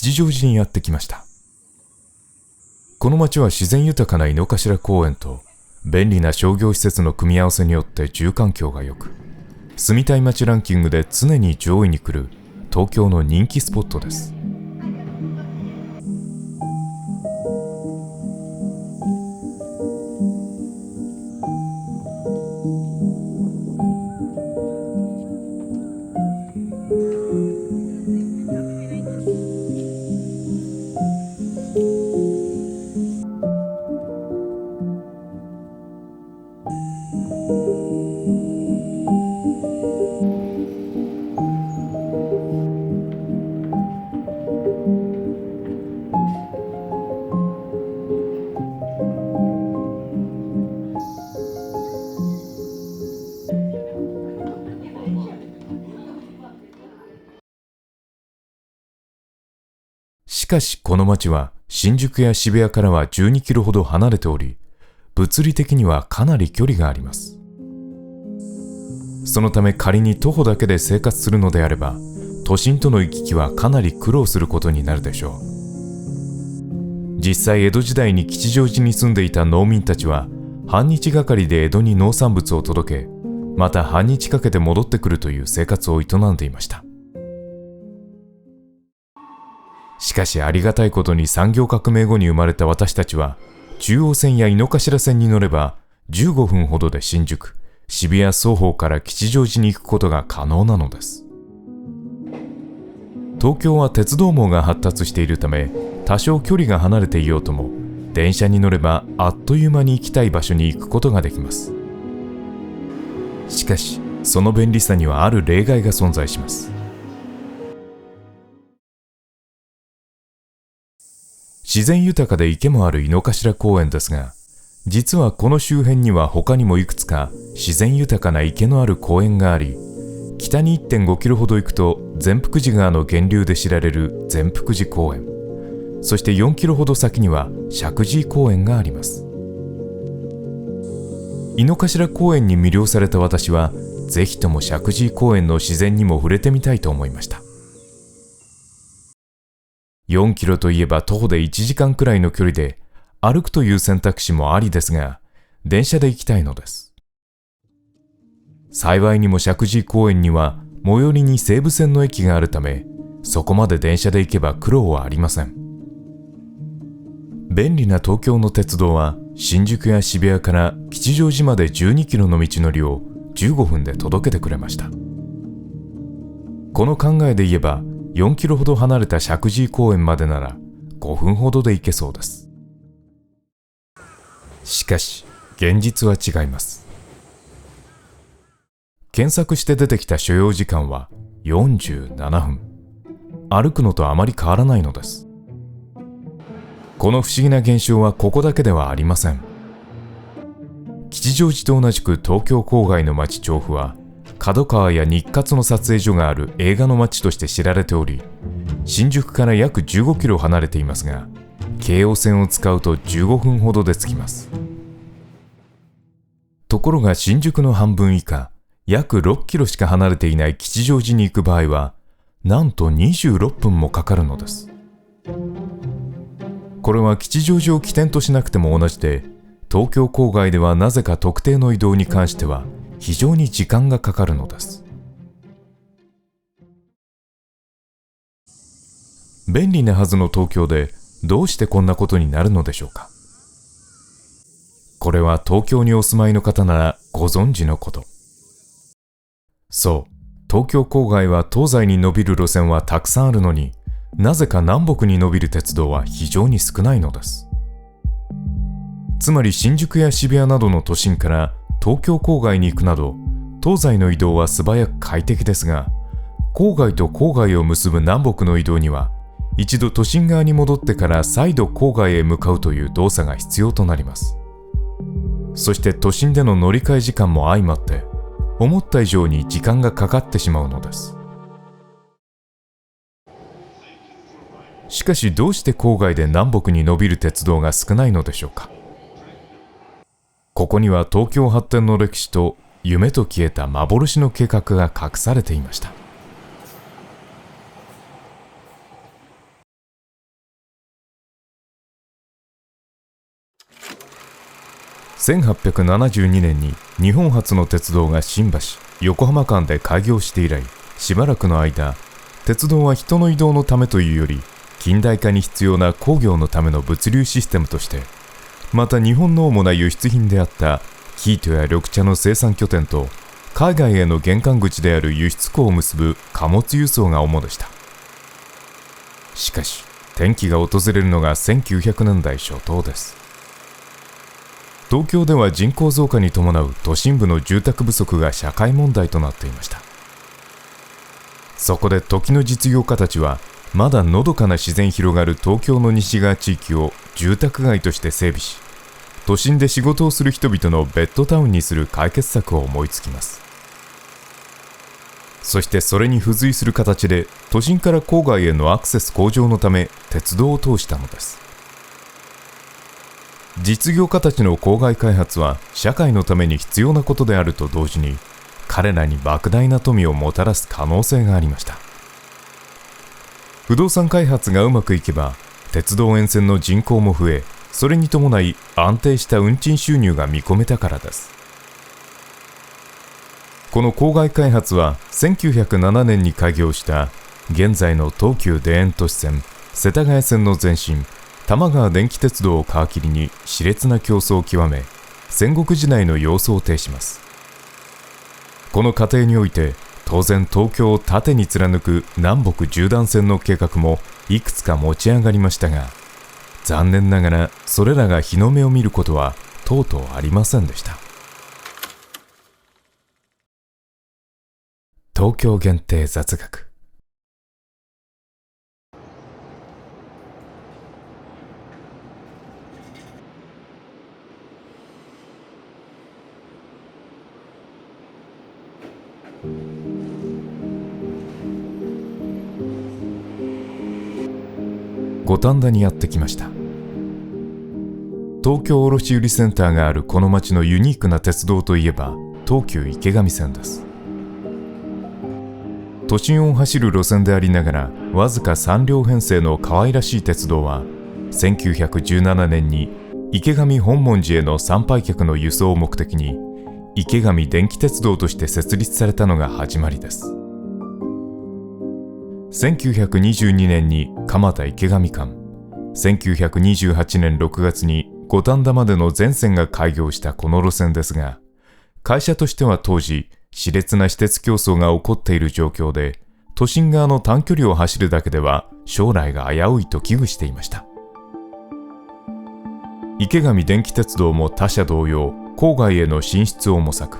吉祥寺にやってきました。この町は自然豊かな井の頭公園と便利な商業施設の組み合わせによって住環境が良く、住みたい街ランキングで常に上位に来る東京の人気スポットです。しかしこの町は新宿や渋谷からは12キロほど離れており、物理的にはかなり距離があります。そのため仮に徒歩だけで生活するのであれば、都心との行き来はかなり苦労することになるでしょう。実際江戸時代に吉祥寺に住んでいた農民たちは、半日がかりで江戸に農産物を届け、また半日かけて戻ってくるという生活を営んでいました。しかしありがたいことに産業革命後に生まれた私たちは、中央線や井の頭線に乗れば15分ほどで新宿、渋谷双方から吉祥寺に行くことが可能なのです。東京は鉄道網が発達しているため、多少距離が離れていようとも、電車に乗ればあっという間に行きたい場所に行くことができます。しかし、その便利さにはある例外が存在します。自然豊かで池もある井の頭公園ですが、実はこの周辺には他にもいくつか自然豊かな池のある公園があり、北に 1.5 キロほど行くと善福寺川の源流で知られる善福寺公園、そして4キロほど先には石神井公園があります。井の頭公園に魅了された私は、ぜひとも石神井公園の自然にも触れてみたいと思いました。4キロといえば徒歩で1時間くらいの距離で、歩くという選択肢もありですが、電車で行きたいのです。幸いにも石神井公園には最寄りに西武線の駅があるため、そこまで電車で行けば苦労はありません。便利な東京の鉄道は新宿や渋谷から吉祥寺まで12キロの道のりを15分で届けてくれました。この考えで言えば、4キロほど離れた石神井公園までなら5分ほどで行けそうです。しかし、現実は違います。検索して出てきた所要時間は47分。歩くのとあまり変わらないのです。この不思議な現象はここだけではありません。吉祥寺と同じく東京郊外の町調布は、角川や日活の撮影所がある映画の街として知られており、新宿から約15キロ離れていますが、京王線を使うと15分ほどで着きます。ところが新宿の半分以下、約6キロしか離れていない吉祥寺に行く場合は、なんと26分もかかるのです。これは吉祥寺を起点としなくても同じで、東京郊外ではなぜか特定の移動に関しては非常に時間がかかるのです。便利なはずの東京でどうしてこんなことになるのでしょうか。これは東京にお住まいの方ならご存知のこと。そう、東京郊外は東西に伸びる路線はたくさんあるのに、なぜか南北に伸びる鉄道は非常に少ないのです。つまり新宿や渋谷などの都心から東京郊外に行くなど、東西の移動は素早く快適ですが、郊外と郊外を結ぶ南北の移動には、一度都心側に戻ってから再度郊外へ向かうという動作が必要となります。そして都心での乗り換え時間も相まって、思った以上に時間がかかってしまうのです。しかしどうして郊外で南北に伸びる鉄道が少ないのでしょうか。ここには東京発展の歴史と夢と消えた幻の計画が隠されていました。1872年に日本初の鉄道が新橋・横浜間で開業して以来、しばらくの間、鉄道は人の移動のためというより、近代化に必要な工業のための物流システムとして、また日本の主な輸出品であった生糸や緑茶の生産拠点と、海外への玄関口である輸出港を結ぶ貨物輸送が主でした。しかし、転機が訪れるのが1900年代初頭です。東京では人口増加に伴う都心部の住宅不足が社会問題となっていました。そこで時の実業家たちは、まだのどかな自然広がる東京の西側地域を住宅街として整備し、都心で仕事をする人々のベッドタウンにする解決策を思いつきます。そしてそれに付随する形で、都心から郊外へのアクセス向上のため鉄道を通したのです。実業家たちの郊外開発は社会のために必要なことであると同時に、彼らに莫大な富をもたらす可能性がありました。不動産開発がうまくいけば、鉄道沿線の人口も増え、それに伴い安定した運賃収入が見込めたからです。この郊外開発は1907年に開業した現在の東急田園都市線、世田谷線の前身、玉川電気鉄道を皮切りに熾烈な競争を極め、戦国時代の様相を呈します。この過程において、当然東京を縦に貫く南北縦断線の計画もいくつか持ち上がりましたが、残念ながらそれらが日の目を見ることはとうとうありませんでした。東京限定雑学。五反田にやってきました。東京卸売センターがあるこの町のユニークな鉄道といえば東急池上線です。都心を走る路線でありながらわずか3両編成の可愛らしい鉄道は、1917年に池上本門寺への参拝客の輸送を目的に池上電気鉄道として設立されたのが始まりです。1922年に蒲田池上間、1928年6月に五反田までの全線が開業したこの路線ですが、会社としては当時、熾烈な私鉄競争が起こっている状況で、都心側の短距離を走るだけでは将来が危ういと危惧していました。池上電気鉄道も他社同様、郊外への進出を模索。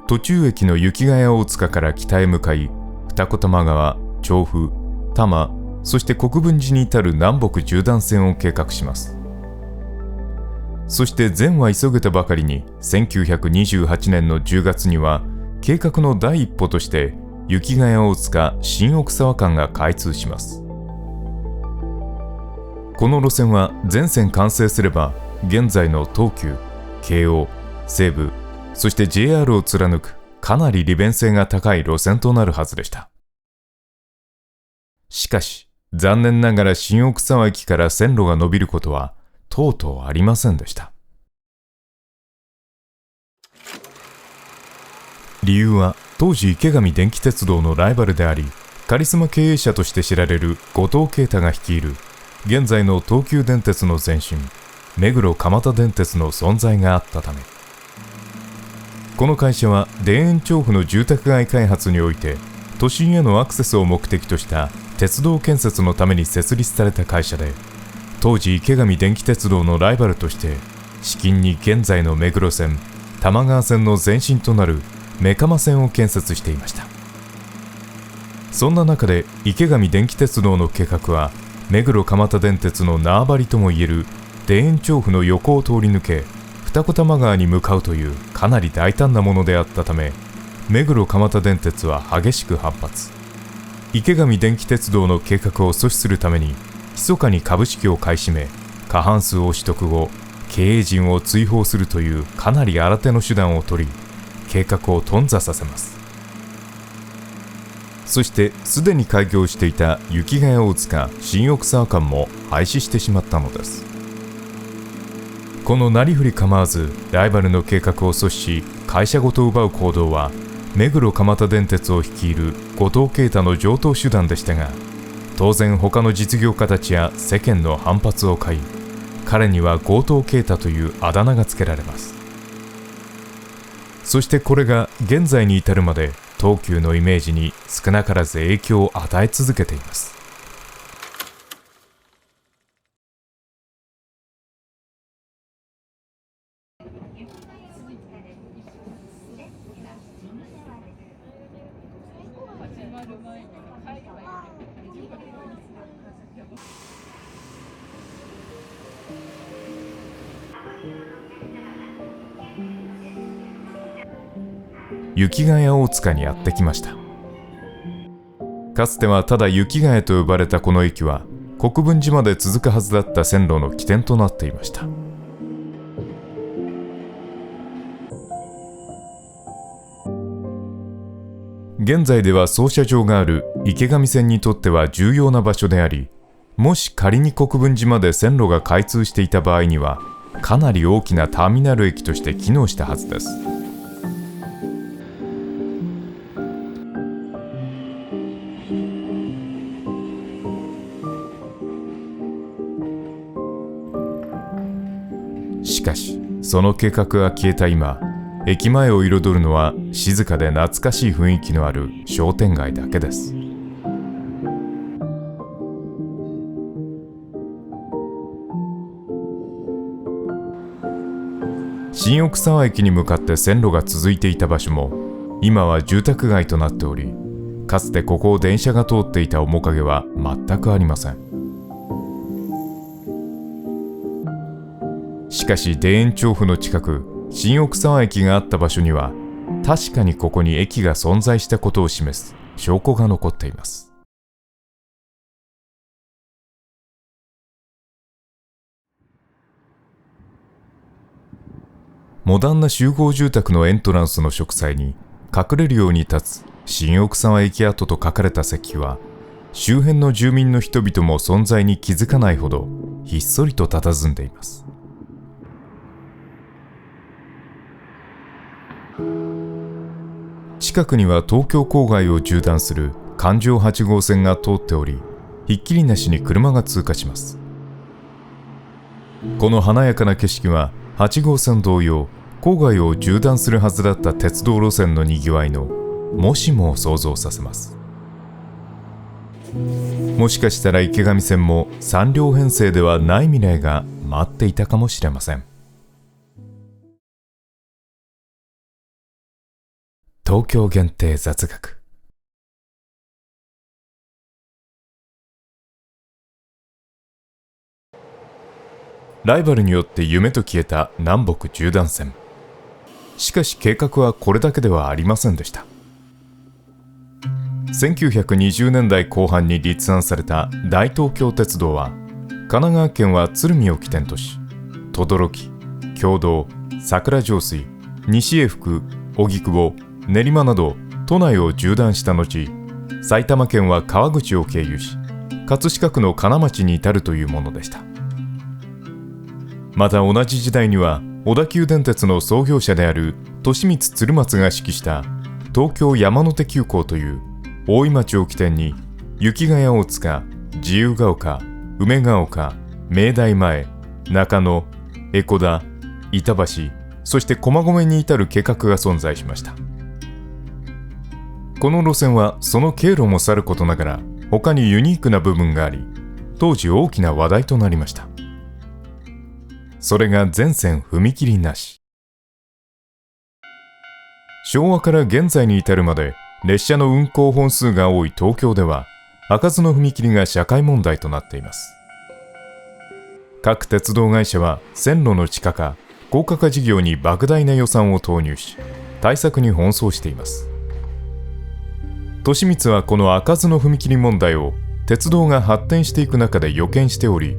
途中駅の雪ヶ谷大塚から北へ向かい、二子玉川、調布、多摩、そして国分寺に至る南北縦断線を計画します。そして善は急げたばかりに、1928年の10月には、計画の第一歩として、雪ヶ谷大塚新奥沢間が開通します。この路線は全線完成すれば、現在の東急、京王、西武、そして JR を貫くかなり利便性が高い路線となるはずでした。しかし、残念ながら新奥沢駅から線路が伸びることはとうとうありませんでした。理由は、当時池上電気鉄道のライバルであり、カリスマ経営者として知られる後藤啓太が率いる、現在の東急電鉄の前身、目黒蒲田電鉄の存在があったため。この会社は田園調布の住宅街開発において、都心へのアクセスを目的とした鉄道建設のために設立された会社で、当時池上電気鉄道のライバルとして、至近に現在の目黒線、玉川線の前身となる目蒲線を建設していました。そんな中で池上電気鉄道の計画は、目黒蒲田電鉄の縄張りともいえる田園調布の横を通り抜け、二子玉川に向かうというかなり大胆なものであったため、目黒蒲田電鉄は激しく反発。池上電気鉄道の計画を阻止するために、密かに株式を買い占め、過半数を取得後、経営陣を追放するというかなり新手の手段を取り、計画を頓挫させます。そしてすでに開業していた雪ヶ谷大塚新奥沢間も廃止してしまったのです。このなりふり構わずライバルの計画を阻止し会社ごと奪う行動は目黒蒲田電鉄を率いる後藤啓太の常套手段でしたが、当然他の実業家たちや世間の反発を買い、彼には強盗啓太というあだ名がつけられます。そしてこれが現在に至るまで東急のイメージに少なからず影響を与え続けています。雪ヶ谷大塚にやってきました。かつてはただ雪ヶ谷と呼ばれたこの駅は国分寺まで続くはずだった線路の起点となっていました。現在では操車場がある池上線にとっては重要な場所であり、もし仮に国分寺まで線路が開通していた場合にはかなり大きなターミナル駅として機能したはずです。しかしその計画が消えた今、駅前を彩るのは静かで懐かしい雰囲気のある商店街だけです。新奥沢駅に向かって線路が続いていた場所も今は住宅街となっており、かつてここを電車が通っていた面影は全くありません。しかし田園調布の近く新奥沢駅があった場所には確かにここに駅が存在したことを示す証拠が残っています。モダンな集合住宅のエントランスの植栽に隠れるように立つ新奥沢駅跡と書かれた石碑は、周辺の住民の人々も存在に気づかないほどひっそりと佇んでいます。近くには東京郊外を縦断する環状8号線が通っており、ひっきりなしに車が通過します。この華やかな景色は8号線同様、郊外を縦断するはずだった鉄道路線のにぎわいのもしもを想像させます。もしかしたら池上線も3両編成ではない未来が待っていたかもしれません。東京限定雑学。ライバルによって夢と消えた南北縦断線。しかし計画はこれだけではありませんでした。1920年代後半に立案された大東京鉄道は、神奈川県は鶴見を起点とし、等々力、経堂、桜上水、西永福、荻窪、練馬など都内を縦断した後、埼玉県は川口を経由し、葛飾区の金町に至るというものでした。また同じ時代には小田急電鉄の創業者である利光鶴松が指揮した東京山手急行という大井町を起点に、雪ヶ谷大塚、自由が丘、梅ヶ丘、明大前、中野、江古田、板橋、そして駒込に至る計画が存在しました。この路線はその経路もさることながら他にユニークな部分があり、当時大きな話題となりました。それが全線踏切なし。昭和から現在に至るまで列車の運行本数が多い東京では、開かずの踏切が社会問題となっています。各鉄道会社は線路の地下化、高架化事業に莫大な予算を投入し、対策に奔走しています。利光はこの開かずの踏切問題を鉄道が発展していく中で予見しており、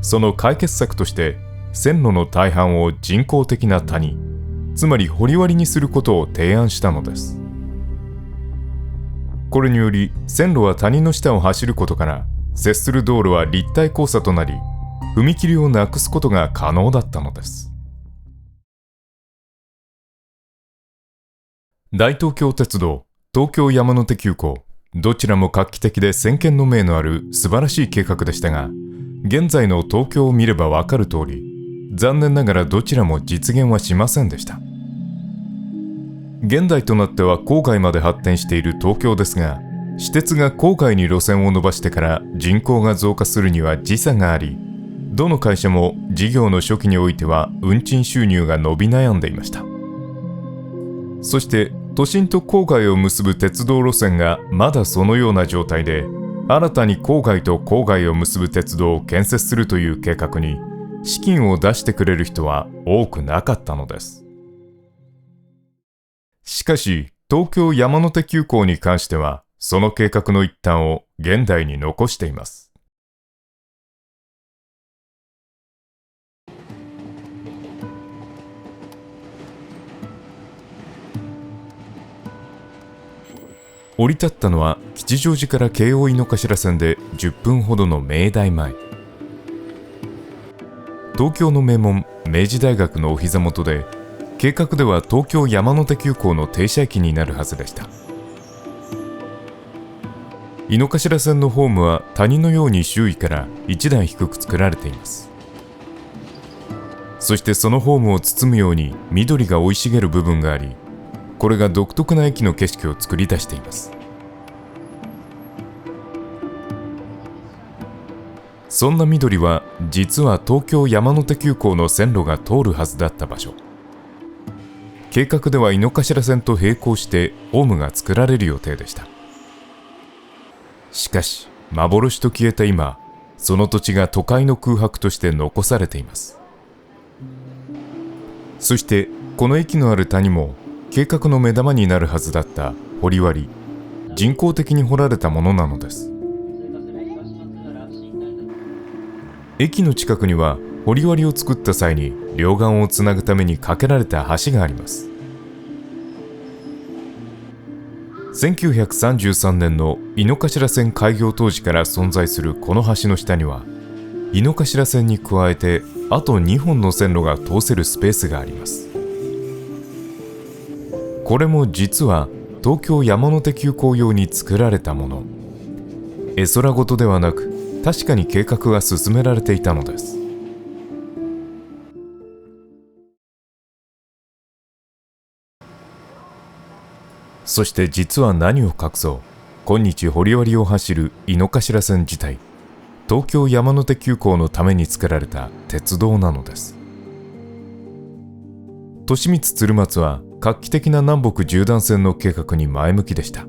その解決策として線路の大半を人工的な谷、つまり掘割にすることを提案したのです。これにより線路は谷の下を走ることから、接する道路は立体交差となり、踏切をなくすことが可能だったのです。大東京鉄道、東京山手急行、どちらも画期的で先見の明のある素晴らしい計画でしたが、現在の東京を見ればわかる通り、残念ながらどちらも実現はしませんでした。現代となっては郊外まで発展している東京ですが、私鉄が郊外に路線を伸ばしてから人口が増加するには時差があり、どの会社も事業の初期においては運賃収入が伸び悩んでいました。そして都心と郊外を結ぶ鉄道路線がまだそのような状態で、新たに郊外と郊外を結ぶ鉄道を建設するという計画に資金を出してくれる人は多くなかったのです。しかし東京山手急行に関してはその計画の一端を現代に残しています。降り立ったのは吉祥寺から京王井の頭線で10分ほどの明大前。東京の名門明治大学のお膝元で、計画では東京山手急行の停車駅になるはずでした。井の頭線のホームは谷のように周囲から一段低く作られています。そしてそのホームを包むように緑が生い茂る部分があり、これが独特な駅の景色を作り出しています。そんな緑は実は東京山手急行の線路が通るはずだった場所。計画では井の頭線と並行してホームが作られる予定でした。しかし幻と消えた今、その土地が都会の空白として残されています。そしてこの駅のある谷も計画の目玉になるはずだった掘割、人工的に掘られたものなのです。駅の近くには掘割を作った際に両岸をつなぐために架けられた橋があります。1933年の井の頭線開業当時から存在するこの橋の下には、井の頭線に加えてあと2本の線路が通せるスペースがあります。これも実は東京山手急行用に作られたもの。絵空事ではなく、確かに計画が進められていたのです。そして実は何を隠そう、今日掘割を走る井の頭線自体、東京山手急行のために作られた鉄道なのです。利光鶴松は画期的な南北縦断線の計画に前向きでした。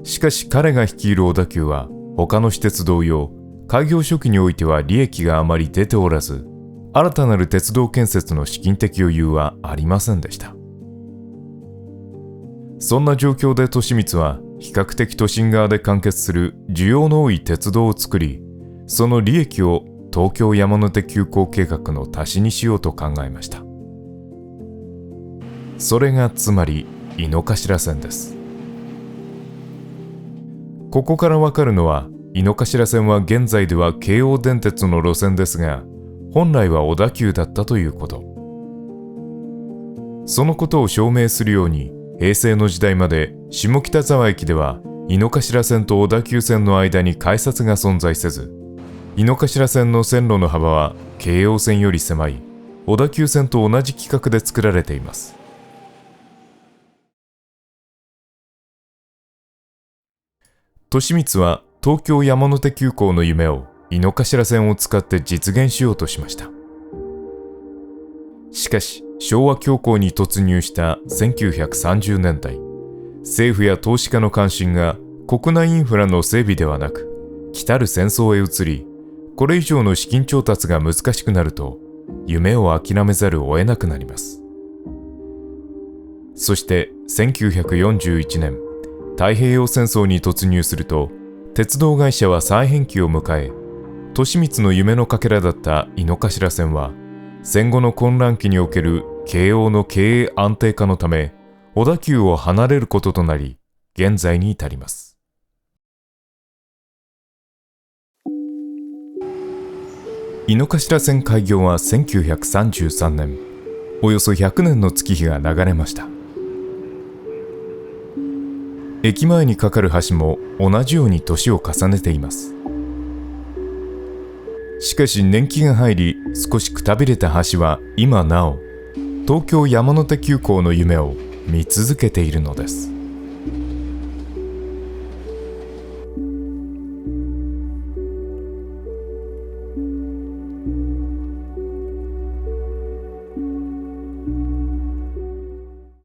しかし彼が率いる小田急は他の私鉄同様、開業初期においては利益があまり出ておらず、新たなる鉄道建設の資金的余裕はありませんでした。そんな状況で利光は比較的都心側で完結する需要の多い鉄道を作り、その利益を東京山手急行計画の足しにしようと考えました。それがつまり井の頭線です。ここからわかるのは、井の頭線は現在では京王電鉄の路線ですが、本来は小田急だったということ。そのことを証明するように、平成の時代まで下北沢駅では井の頭線と小田急線の間に改札が存在せず、井の頭線の線路の幅は京王線より狭い小田急線と同じ規格で作られています。利光は東京山手急行の夢を井の頭線を使って実現しようとしました。しかし昭和恐慌に突入した1930年代、政府や投資家の関心が国内インフラの整備ではなく、来たる戦争へ移り、これ以上の資金調達が難しくなると、夢を諦めざるを得なくなります。そして1941年、太平洋戦争に突入すると、鉄道会社は再編期を迎え、利光の夢のかけらだった井の頭線は、戦後の混乱期における京王の経営安定化のため、小田急を離れることとなり、現在に至ります。井の頭線開業は1933年、およそ100年の月日が流れました。駅前に架かる橋も同じように年を重ねています。しかし年季が入り、少しくたびれた橋は今なお東京山手急行の夢を見続けているのです。